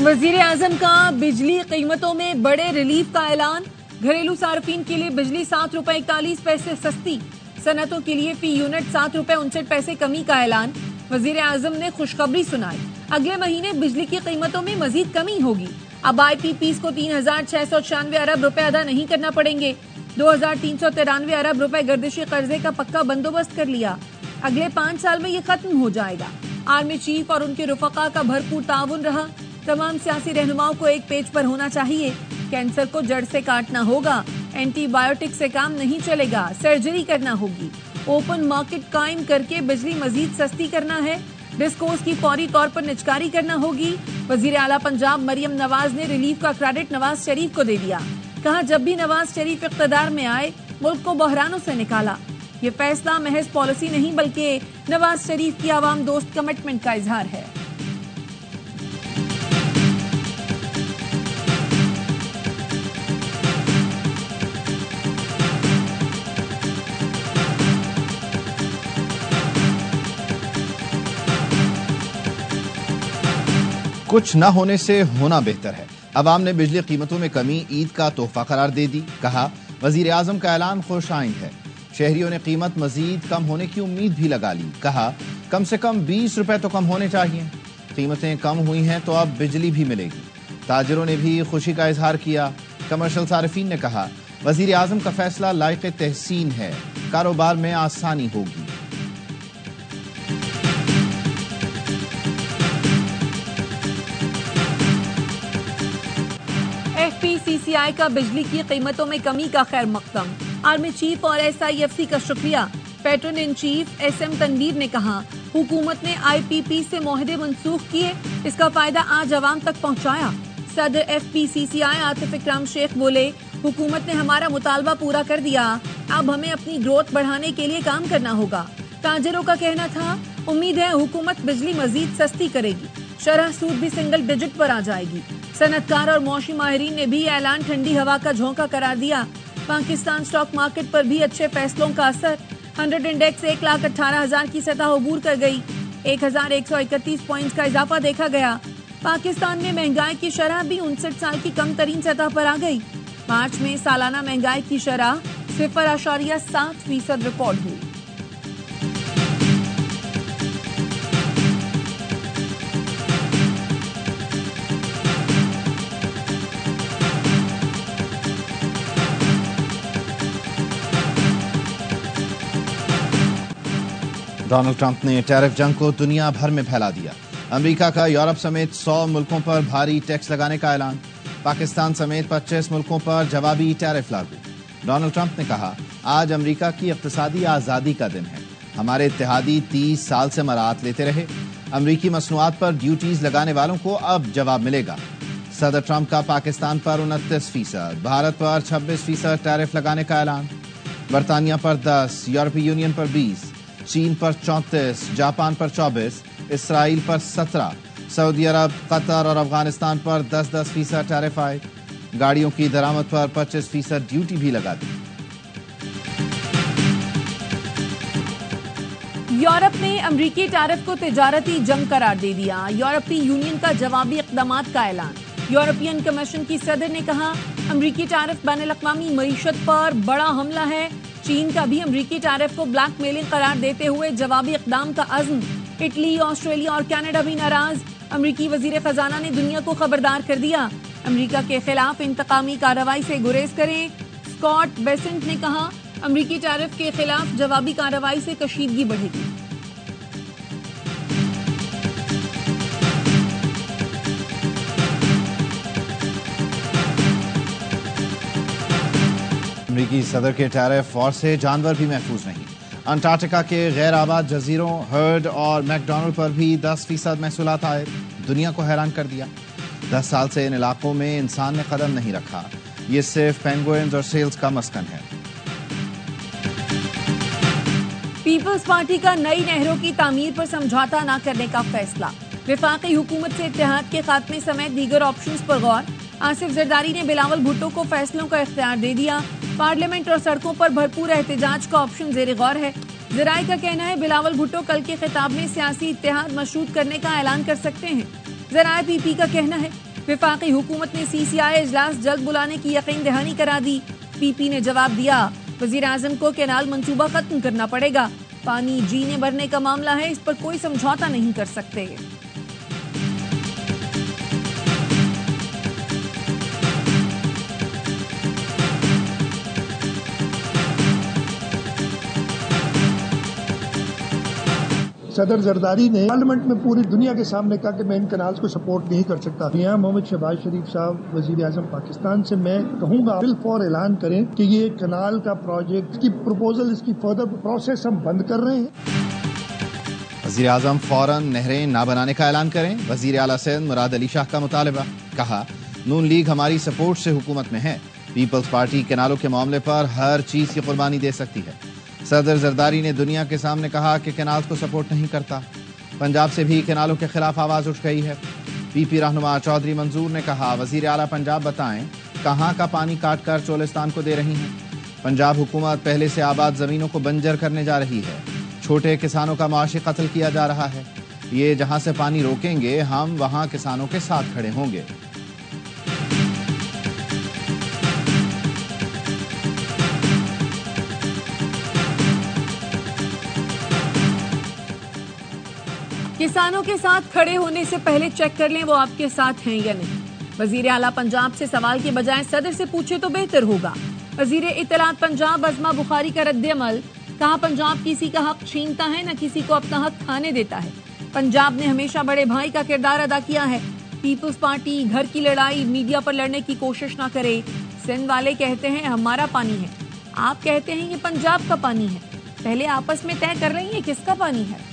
وزیر اعظم کا بجلی قیمتوں میں بڑے ریلیف کا اعلان. گھریلو صارفین کے لیے بجلی ₹7.41 سستی. صنعتوں کے لیے فی یونٹ ₹7.59 کمی کا اعلان. وزیر اعظم نے خوشخبری سنائی. اگلے مہینے بجلی کی قیمتوں میں مزید کمی ہوگی. اب آئی پی پیز کو ₹3,696 ارب ادا نہیں کرنا پڑیں گے. ₹2,393 ارب گردشی قرضے کا پکا بندوبست کر لیا. اگلے 5 سال میں یہ ختم ہو جائے گا. آرمی چیف اور ان کے رفقا کا بھرپور تعاون رہا. تمام سیاسی رہنماؤں کو ایک پیج پر ہونا چاہیے. کینسر کو جڑ سے کاٹنا ہوگا. اینٹی بایوٹک سے کام نہیں چلے گا. سرجری کرنا ہوگی. اوپن مارکیٹ قائم کر کے بجلی مزید سستی کرنا ہے. ڈسکوز کی فوری طور پر نجکاری کرنا ہوگی. وزیر اعلیٰ پنجاب مریم نواز نے ریلیف کا کریڈٹ نواز شریف کو دے دیا. کہا جب بھی نواز شریف اقتدار میں آئے ملک کو بحرانوں سے نکالا. یہ فیصلہ محض پالیسی نہیں بلکہ نواز شریف کی عوام دوست کمٹمنٹ کا اظہار ہے. کچھ نہ ہونے سے ہونا بہتر ہے. عوام نے بجلی قیمتوں میں کمی عید کا تحفہ قرار دے دی. کہا وزیر اعظم کا اعلان خوش آئند ہے. شہریوں نے قیمت مزید کم ہونے کی امید بھی لگا لی. کہا کم سے کم ₹20 تو کم ہونے چاہیے. قیمتیں کم ہوئی ہیں تو اب بجلی بھی ملے گی. تاجروں نے بھی خوشی کا اظہار کیا. کمرشل صارفین نے کہا وزیر اعظم کا فیصلہ لائق تحسین ہے. کاروبار میں آسانی ہوگی. PCCI کا بجلی کی قیمتوں میں کمی کا خیر مقدم. آرمی چیف اور SIFC کا شکریہ. Pattern in chief SM Tanveer نے کہا حکومت نے IPP سے معاہدے منسوخ کیے. اس کا فائدہ آج عوام تک پہنچایا. صدر FPCCI عاطف اکرام شیخ بولے حکومت نے ہمارا مطالبہ پورا کر دیا. اب ہمیں اپنی گروتھ بڑھانے کے لیے کام کرنا ہوگا. تاجروں کا کہنا تھا امید ہے حکومت بجلی مزید سستی کرے گی. شرح سود بھی سنگل ڈیجٹ پر آ جائے گی. صنعت کار اور معاشی ماہرین نے بھی اعلان ٹھنڈی ہوا کا جھونکا قرار دیا. پاکستان سٹاک مارکیٹ پر بھی اچھے فیصلوں کا اثر. 100 انڈیکس 1,18,000 کی سطح عبور کر گئی. 1,131 پوائنٹس کا اضافہ دیکھا گیا. پاکستان میں مہنگائی کی شرح بھی 59 سال کی کم ترین سطح پر آ گئی. مارچ میں سالانہ مہنگائی کی شرح 0.7% ریکارڈ ہوئی. ڈونلڈ ٹرمپ نے ٹیرف جنگ کو دنیا بھر میں پھیلا دیا. امریکہ کا یورپ سمیت 100 ملکوں پر بھاری ٹیکس لگانے کا اعلان. پاکستان سمیت 25 ملکوں پر جوابی ٹیرف لاگو. ڈونلڈ ٹرمپ نے کہا آج امریکہ کی اقتصادی آزادی کا دن ہے. ہمارے اتحادی 30 سال سے مراعات لیتے رہے. امریکی مصنوعات پر ڈیوٹیز لگانے والوں کو اب جواب ملے گا. صدر ٹرمپ کا پاکستان پر 29%، بھارت پر 26% ٹیرف لگانے کا اعلان. برطانیہ پر 10%، یورپی یونین پر 20%، چین پر 34%، جاپان پر 24%، اسرائیل پر 17%، سعودی عرب، قطر اور افغانستان پر 10% ٹیرف آئے. گاڑیوں کی درآمد پر 25% ڈیوٹی بھی لگا دی. یورپ نے امریکی ٹیرف کو تجارتی جنگ قرار دے دیا. یورپی یونین کا جوابی اقدامات کا اعلان. یورپین کمیشن کی صدر نے کہا امریکی ٹیرف بین الاقوامی معیشت پر بڑا حملہ ہے. چین کا بھی امریکی ٹیرف کو بلیک میلنگ قرار دیتے ہوئے جوابی اقدام کا عزم. اٹلی، آسٹریلیا اور کینیڈا بھی ناراض. امریکی وزیر خزانہ نے دنیا کو خبردار کر دیا امریکہ کے خلاف انتقامی کارروائی سے گریز کریں. اسکاٹ بیسنٹ نے کہا امریکی ٹیرف کے خلاف جوابی کارروائی سے کشیدگی بڑھے گی. امریکی صدر کے ٹیرف وار سے جانور بھی محفوظ نہیں. انٹارکٹیکا کے غیر آباد جزیروں ہرڈ اور میکڈونلڈ پر بھی 10% محصولات عائد. دنیا کو حیران کر دیا. 10 سال سے ان علاقوں میں انسان نے قدم نہیں رکھا. یہ صرف پینگوئنز اور سیلز کا مسکن ہے. پیپلز پارٹی کا نئی نہروں کی تعمیر پر سمجھوتہ نہ کرنے کا فیصلہ. وفاقی حکومت سے اتحاد کے خاتمے سمیت دیگر آپشنز پر غور. آصف زرداری نے بلاول بھٹو کو فیصلوں کا اختیار دے دیا. پارلیمنٹ اور سڑکوں پر بھرپور احتجاج کا آپشن زیر غور ہے. ذرائع کا کہنا ہے بلاول بھٹو کل کے خطاب میں سیاسی اتحاد مشروط کرنے کا اعلان کر سکتے ہیں. ذرائع پی پی کا کہنا ہے वफाकी हुकूमत ने CCI इजलास जल्द बुलाने की यकीन दहानी करा दी। PP ने जवाब दिया, वजीर आजम को कैनाल मंसूबा खत्म करना पड़ेगा। पानी जीने भरने का मामला है, इस पर कोई समझौता नहीं कर सकते। सदर जरदारी ने पार्लियामेंट में पूरी दुनिया के सामने कहा कि मैं इन कनाल्स को सपोर्ट नहीं कर सकता। मियां मोहम्मद शहबाज शरीफ साहब वजीर आजम पाकिस्तान से मैं कहूँगा बिल फॉर ऐलान करें कि ये कनाल का प्रोजेक्ट की प्रपोजल, इसकी फर्दर प्रोसेस हम बंद कर रहे हैं। वजीर आजम फौरन नहरें ना बनाने का ऐलान करें। वजीर आला सिंध मुराद अली शाह का मुतालबा। कहा, नून लीग हमारी सपोर्ट से हुकूमत में है। पीपल्स पार्टी केनालों के मामले पर हर चीज की कुर्बानी दे सकती है। सदर जरदारी ने दुनिया के सामने कहा कि केनाल को सपोर्ट नहीं करता। पंजाब से भी केनालों के खिलाफ आवाज उठ गई है। PP रहनुमा चौधरी मंजूर ने कहा, वजीर आला पंजाब बताएं कहां का पानी काट कर चोलिस्तान को दे रही हैं। पंजाब हुकूमत पहले से आबाद जमीनों को बंजर करने जा रही है। छोटे किसानों का मुआशी कत्ल किया जा रहा है। ये जहां से पानी रोकेंगे हम वहां किसानों के साथ खड़े होंगे। किसानों के साथ खड़े होने से पहले चेक कर लें वो आपके साथ हैं या नहीं। वजीर आला पंजाब से सवाल के बजाय सदर से पूछे तो बेहतर होगा। वजीर इत्तलात पंजाब अज़मा बुखारी का रद्द-ए-अमल। कहा, पंजाब किसी का हक छीनता है न किसी को अपना हक खाने देता है। पंजाब ने हमेशा बड़े भाई का किरदार अदा किया है। पीपल्स पार्टी घर की लड़ाई मीडिया पर लड़ने की कोशिश ना करे। सिंध वाले कहते हैं हमारा पानी है, आप कहते हैं ये पंजाब का पानी है। पहले आपस में तय कर रही है किसका पानी है।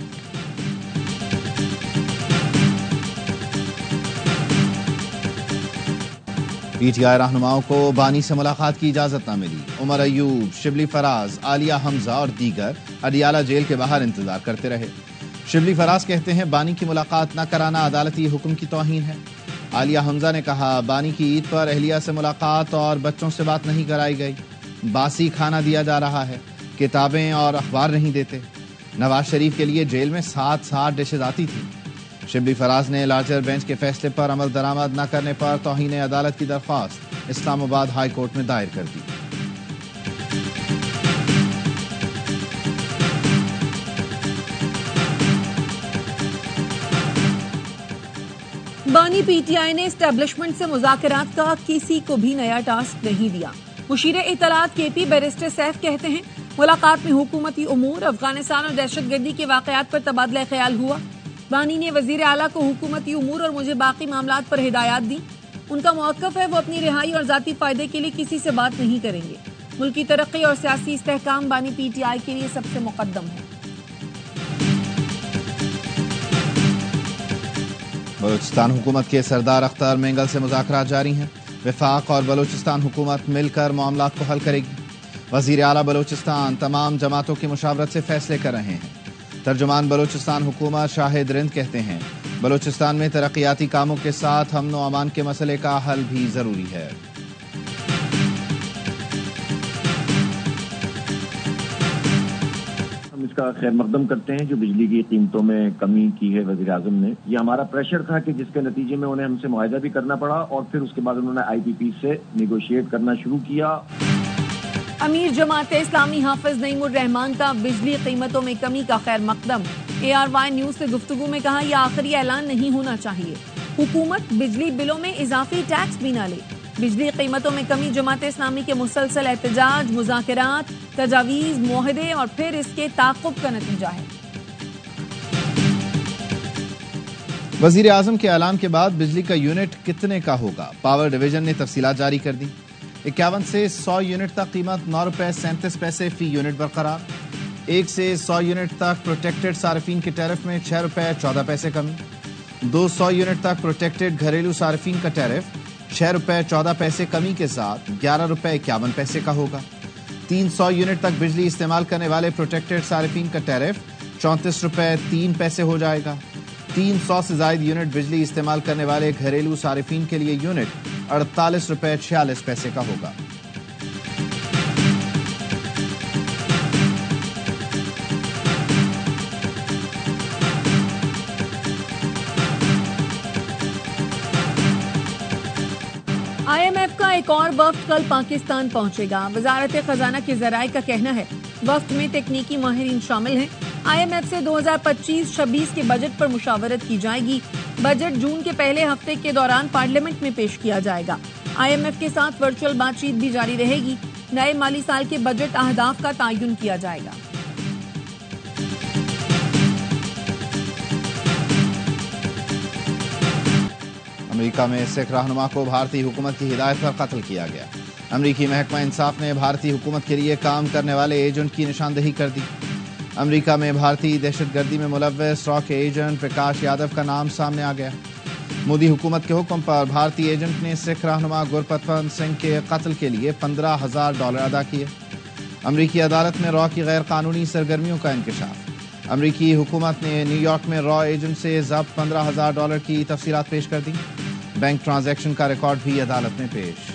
PTI रहनुमाओं को बानी से मुलाकात की इजाजत न मिली। उमर अयूब, शिबली फराज, आलिया हमजा और दीगर अडियाला जेल के बाहर इंतजार करते रहे। शिबली फराज कहते हैं बानी की मुलाकात न कराना अदालती हुक्म की तौहीन है। आलिया हमजा ने कहा, बानी की ईद पर अहलिया से मुलाकात और बच्चों से बात नहीं कराई गई। बासी खाना दिया जा रहा है, किताबें और अखबार नहीं देते। नवाज शरीफ के लिए जेल में 7 डिशेज आती थी। शिबली फराज ने लार्जर बेंच के फैसले पर अमल दरामद न करने पर तौहीन अदालत की दरख्वास्त इस्लामाबाद हाई कोर्ट में दायर कर दी। बानी PTI ने एस्टेब्लिशमेंट से मुज़ाकरात का किसी को भी नया टास्क नहीं दिया। मुशीर इत्तलात KP बैरिस्टर सैफ कहते हैं, मुलाकात में हुकूमती उमूर, अफगानिस्तान और दहशतगर्दी के वाकयात पर तबादला ख्याल हुआ। बानी ने वजीर आला को हुकूमती उमूर और मुझे बाकी मामलात पर हिदायत दी। उनका मौक़िफ़ है वो अपनी रिहाई और ज़ाती फ़ायदे के लिए किसी से बात नहीं करेंगे। मुल्क की तरक्की और सियासी इस्तेहकाम बानी PTI के लिए सबसे मुक़द्दम है। बलूचिस्तान हुकूमत के सरदार अख्तर मेंगल से मुज़ाकरात जारी हैं। वफाक और बलूचिस्तान हुकूमत मिलकर मामलात को हल करेगी। वज़ीर आला बलूचिस्तान तमाम जमातों की मुशावरत से फैसले कर रहे हैं। तर्जुमान बलूचिस्तान हुकूमत शाहिद रिंद कहते हैं, बलूचिस्तान में तरक्याती कामों के साथ अमन व अमान के मसले का हल भी जरूरी है। हम इसका खैर मकदम करते हैं जो बिजली की कीमतों में कमी की है वज़ीर आज़म ने। ये हमारा प्रेशर था कि जिसके नतीजे में उन्हें हमसे मुआहिदा भी करना पड़ा और फिर उसके बाद उन्होंने IPP से निगोशिएट करना शुरू किया। अमीर जमात इस्लामी हाफिज नईमुर रहमान का बिजली कीमतों में कमी का खैर मकदम। ARY न्यूज से गुफ्तगू में कहा, यह आखिरी ऐलान नहीं होना चाहिए। हुकूमत बिजली बिलों में इजाफी टैक्स भी न ले। बिजली कीमतों में कमी जमात इस्लामी के मुसलसल एहतजाज, मुज़ाकरात, तजावीज़, मुआहदे और फिर इसके ताक़ुब का नतीजा है। वजीर आजम के ऐलान के बाद बिजली का यूनिट कितने का होगा, पावर डिवीजन ने तफसीलात जारी कर दी। 51 से 100 यूनिट तक कीमत ₹9.37 फी यूनिट बरकरार। 1 से 100 यूनिट तक प्रोटेक्टेड सार्फिन के टैरिफ में ₹6.14 कमी। 200 यूनिट तक प्रोटेक्टेड घरेलू सार्फिन का टैरिफ ₹6.14 कमी के साथ ₹11.51 का होगा। 300 यूनिट तक बिजली इस्तेमाल करने वाले प्रोटेक्टेड सार्फिन का टैरिफ ₹34.03 हो जाएगा। 300 से ज्यादा यूनिट बिजली इस्तेमाल करने वाले घरेलू सार्फिन के लिए यूनिट ₹48.46 का होगा। IMF का एक और वफ्द कल पाकिस्तान पहुंचेगा। वजारत खजाना के जराये का कहना है वफ्द में तकनीकी माहिरीन शामिल हैं। IMF से 2025-26 के बजट पर मुशावरत की जाएगी। बजट जून के पहले हफ्ते के दौरान पार्लियामेंट में पेश किया जाएगा। IMF के साथ वर्चुअल बातचीत भी जारी रहेगी। नए माली साल के बजट अहदाफ का तयन किया जाएगा। अमेरिका में सिख रहनुमा को भारतीय हुकूमत की हिदायत पर कत्ल किया गया। अमेरिकी महकमा इंसाफ ने भारतीय हुकूमत के लिए काम करने वाले एजेंट की निशानदेही कर दी। अमेरिका में भारतीय दहशतगर्दी में मुलव्वस रॉ के एजेंट प्रकाश यादव का नाम सामने आ गया। मोदी हुकूमत के हुक्म पर भारतीय एजेंट ने सिख रहनुमा गुरपतवंत सिंह के कत्ल के लिए $15,000 अदा किए। अमेरिकी अदालत में रॉ की गैर कानूनी सरगर्मियों का इंकशाफ। अमेरिकी हुकूमत ने न्यूयॉर्क में रॉ एजेंट से जब्त $15,000 की तफसीलात पेश कर दी। बैंक ट्रांजैक्शन का रिकॉर्ड भी अदालत में पेश।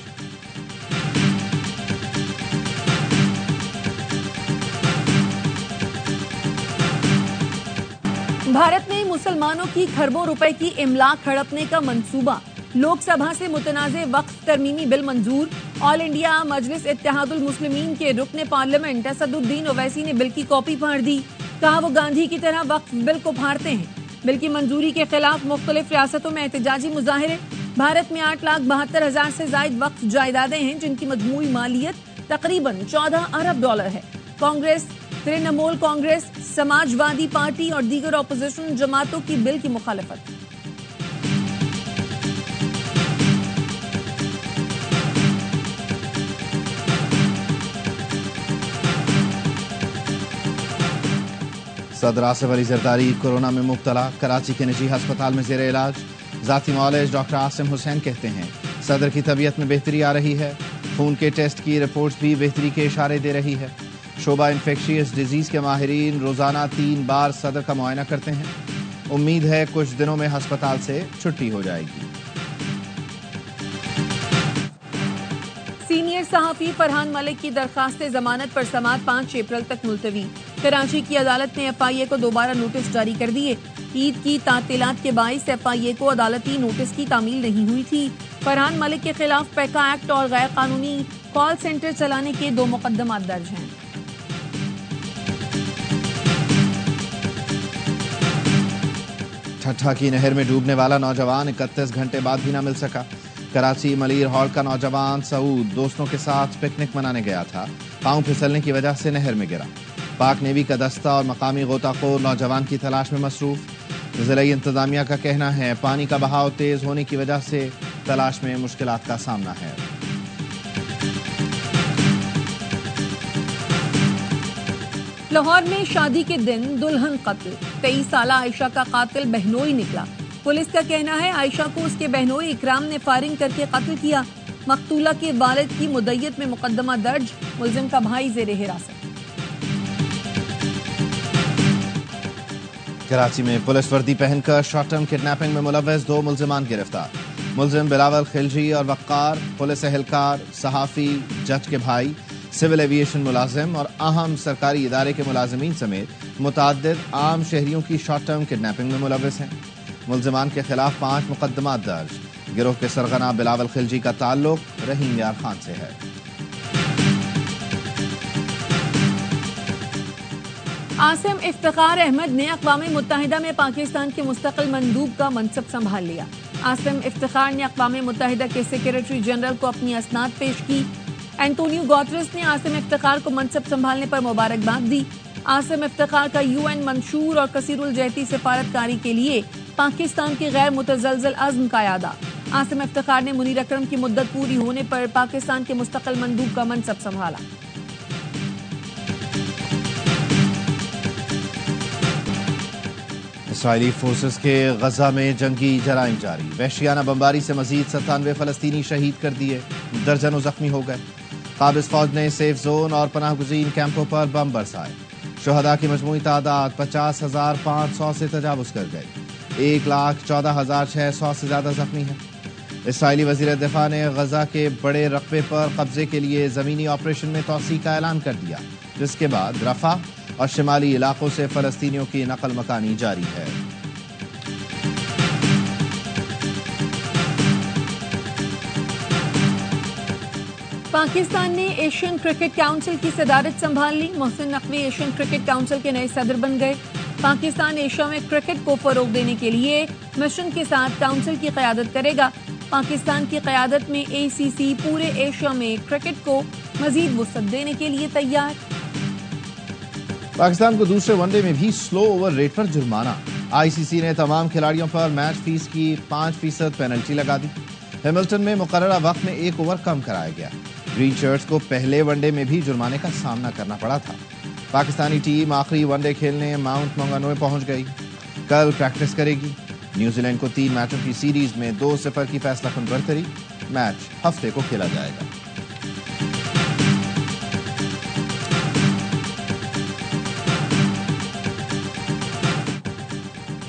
भारत में मुसलमानों की खरबों रुपए की इमलाक हड़पने का मंसूबा। लोकसभा से मुतनाज़े वक्फ तरमीमी बिल मंजूर। ऑल इंडिया मजलिस इत्तेहादुल मुस्लिमीन के रुकने पार्लियामेंट असदुद्दीन ओवैसी ने बिल की कॉपी फाड़ दी। कहा वो गांधी की तरह वक्फ बिल को फाड़ते हैं। बिल की मंजूरी के खिलाफ मुख्तलिफ रियासतों में एहतजाजी मुजाहिरे। भारत में 8,72,000 से जायद वक्फ जायदादें हैं जिनकी मजमूई मालियत तकरीबन $14 अरब है। कांग्रेस, तृणमूल कांग्रेस, समाजवादी पार्टी और दीगर अपोजिशन जमातों की बिल की मुखालफत। सदर आसिफ अली जरदारी कोरोना में मुब्तला। कराची के निजी अस्पताल में जेर इलाज। जाती मौलेज डॉक्टर आसिम हुसैन कहते हैं सदर की तबीयत में बेहतरी आ रही है। खून के टेस्ट की रिपोर्ट्स भी बेहतरी के इशारे दे रही है। शोबा इन्फेक्शियस डिजीज के माहिरीन रोजाना 3 बार सदर का मुआयना करते हैं। उम्मीद है कुछ दिनों में अस्पताल से छुट्टी हो जाएगी। सीनियर सहाफी फरहान मलिक की दरखास्त जमानत पर समाअत 5 अप्रैल तक मुलतवी। कराची की अदालत ने FIA को दोबारा नोटिस जारी कर दिए। ईद की तातीलात के बाइस FIA को अदालती नोटिस की तामील नहीं हुई थी। फरहान मलिक के खिलाफ पैका एक्ट और गैर कानूनी कॉल सेंटर चलाने के 2 मुकदमात दर्ज हैं। ठट्ठा की नहर में डूबने वाला नौजवान 31 घंटे बाद भी न मिल सका। कराची मलीर हॉल का नौजवान सऊद दोस्तों के साथ पिकनिक मनाने गया था। पांव फिसलने की वजह से नहर में गिरा। पाक नेवी का दस्ता और मकामी गोताखोर नौजवान की तलाश में मसरूफ। जिला इंतजामिया का कहना है पानी का बहाव तेज होने की वजह से तलाश में मुश्किलात का सामना है। लाहौर में शादी के दिन दुल्हन कत्ल। 23 साला आयशा का कातिल बहनोई निकला। पुलिस का कहना है आयशा को उसके बहनोई इकराम ने फायरिंग करके कत्ल किया। मकतूला के वालिद की मुद्दत में मुकदमा दर्ज। मुलजिम का भाई जेर हिरासत। कराची में पुलिस वर्दी पहनकर शॉर्ट टर्म किडनैपिंग में मुलव्वस 2 मुलजिमान गिरफ्तार। मुलजिम बिलावल खिलजी और वक्कार पुलिस एहलकार, सहाफी, जज के भाई, सिविल एविएशन मुलाजिम और अहम सरकारी इदारे के मुलाजिमीन समेत मुतअद्दिद आम शहरियों की शॉर्ट टर्म किडनैपिंग में मुलव्वस हैं। मुलजिमान के खिलाफ 5 मुकदमात दर्ज। गिरोह के सरगना बिलावल खिलजी का ताल्लुक रहीम यार खान से है। आसिम इफ्तिखार अहमद ने अक़वाम मुत्तहिदा में पाकिस्तान के मुस्तकिल मंदूब का मनसब संभाल लिया। आसिम इफ्तिखार ने अक़वाम मुत्तहिदा के सेक्रेटरी जनरल को अपनी असनाद पेश की। एंटोनियो गुतेरेस ने आसिम इफ्तिखार को मनसब संभालने पर मुबारकबाद दी। आसिम इफ्तिखार का UN मंशूर और कसीरुल जहती सिफारतकारी के लिए पाकिस्तान के गैर मुतज़लज़ल अज़्म का यादा। आसिम इफ्तिखार ने मुनीर अकरम की मुद्दत पूरी होने पर पाकिस्तान के मुस्तकिल मंदूब का मनसब संभाला। इसराइली फोर्सेस के गजा में जंगी जराइम जारी। वहशियाना बमबारी से मजीद 97 फलस्तीनी शहीद कर दिए, दर्जनों जख्मी हो गए। काबिज फौज ने सेफ जोन और पनाहगुज़ीन कैंपों पर बम बरसाए। शुहदा की मजमूई तादाद 50,500 से तजावुज कर गई। 1,14,600 से ज्यादा जख्मी हैं। इसराइली वज़ीर दिफा ने गजा के बड़े रकबे पर कब्जे के लिए जमीनी ऑपरेशन में तोसी का ऐलान कर दिया, जिसके बाद रफा और शिमाली इलाकों से फलस्तीनियों की नकल मकानी जारी है। पाकिस्तान ने एशियन क्रिकेट काउंसिल की सदारत संभाल ली। Mohsin Naqvi Asian cricket council के नए सदर बन गए। पाकिस्तान एशिया में क्रिकेट को फरोग देने के लिए मिशन के साथ काउंसिल की क़यादत करेगा। पाकिस्तान की क़यादत में ACC पूरे एशिया में क्रिकेट को मजीद वुसअत देने के लिए तैयार। पाकिस्तान को दूसरे वनडे में भी स्लो ओवर रेट पर जुर्माना। ICC ने तमाम खिलाड़ियों पर मैच फीस की 5% पेनल्टी लगा दी। हैमिल्टन में मुकर्ररा वक्त में 1 ओवर कम कराया गया। ग्रीन शर्ट्स को पहले वनडे में भी जुर्माने का सामना करना पड़ा था। पाकिस्तानी टीम आखिरी वनडे खेलने माउंट मौंगानुई पहुंच गई। कल प्रैक्टिस करेगी। न्यूजीलैंड को 3 मैचों की सीरीज में 2-0 की फैसलाकुन बढ़तरी। मैच हफ्ते को खेला जाएगा।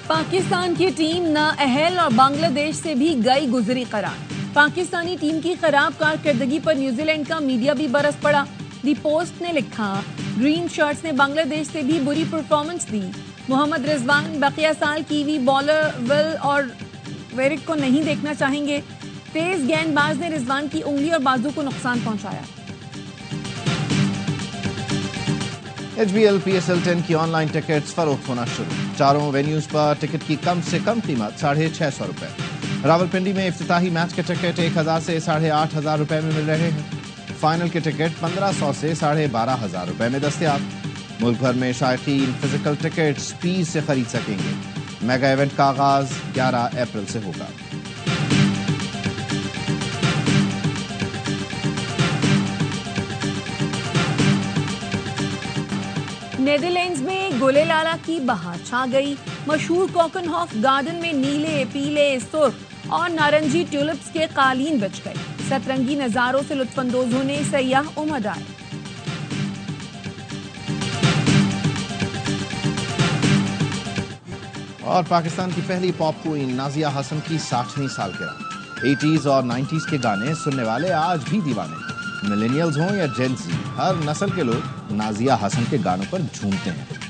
पाकिस्तान की टीम नाअहल और बांग्लादेश से भी गई गुजरी करार। पाकिस्तानी टीम की खराब कारकर्दगी पर न्यूजीलैंड का मीडिया भी बरस पड़ा। दी पोस्ट ने लिखा, ग्रीन शर्ट्स ने बांग्लादेश से भी बुरी परफॉर्मेंस दी। मोहम्मद रिजवान बकिया साल कीवी बॉलर विल और वेरिक को नहीं देखना चाहेंगे। तेज गेंदबाज ने रिजवान की उंगली और बाजू को नुकसान पहुंचाया। HBL PSL 10 की ऑनलाइन टिकट्स फरोख्त होना शुरू। चारों वेन्यूज पर टिकट की कम से कम कीमत 650 रुपए। रावलपिंडी में इफ्तिताही मैच के टिकट 1000 से 8500 रुपए में मिल रहे हैं। फाइनल के टिकट 1500 से 12500 रुपए में दस्तयाब। मुल्क भर में शायकीन फिजिकल टिकट स्पीड से खरीद सकेंगे। मेगा इवेंट का आगाज 11 अप्रैल से होगा। नेदरलैंड्स में गुलेलाला की बहार छा गई। मशहूर कॉकनहॉफ गार्डन में नीले, पीले, सुर्ख और नारंगी ट्यूलिप्स के कालीन बिछ गए। सतरंगी नजारों से लुत्फानंदोज होने सयाह उमड़ आए। और पाकिस्तान की पहली पॉप क्वीन नाजिया हसन की 60वीं सालगिरह। 80s और 90s के गाने सुनने वाले आज भी दीवाने। मिलेनियल्स हों या जेन ज़ी, हर नस्ल के लोग नाजिया हसन के गानों पर झूमते हैं।